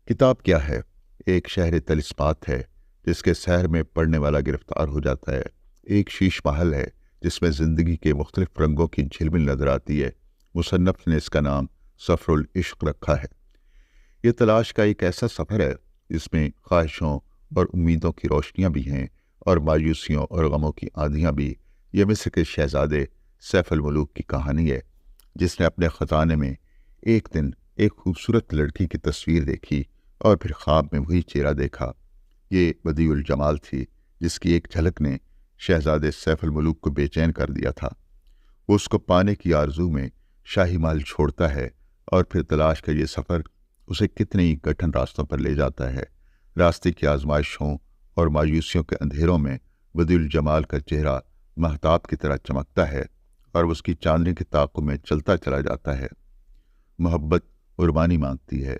کتاب کیا ہے؟ ایک شہر طلسمات ہے جس کے سحر میں پڑھنے والا گرفتار ہو جاتا ہے۔ ایک شیش محل ہے جس میں زندگی کے مختلف رنگوں کی جھلمل نظر آتی ہے۔ مصنف نے اس کا نام سفر العشق رکھا ہے۔ یہ تلاش کا ایک ایسا سفر ہے جس میں خواہشوں اور امیدوں کی روشنیاں بھی ہیں اور مایوسیوں اور غموں کی آندھیاں بھی۔ یہ مصر کے شہزادے سیف الملوک کی کہانی ہے جس نے اپنے خزانے میں ایک دن ایک خوبصورت لڑکی کی تصویر دیکھی اور پھر خواب میں وہی چہرہ دیکھا۔ یہ بدیع الجمال تھی جس کی ایک جھلک نے شہزادے سیف الملوک کو بے چین کر دیا تھا۔ وہ اس کو پانے کی آرزو میں شاہی محل چھوڑتا ہے اور پھر تلاش کا یہ سفر اسے کتنے ہی کٹھن راستوں پر لے جاتا ہے۔ راستے کی آزمائشوں اور مایوسیوں کے اندھیروں میں بدیع الجمال کا چہرہ مہتاب کی طرح چمکتا ہے اور اس کی چاندنی کے تعاقب میں چلتا چلا جاتا ہے۔ محبت قربانی مانگتی ہے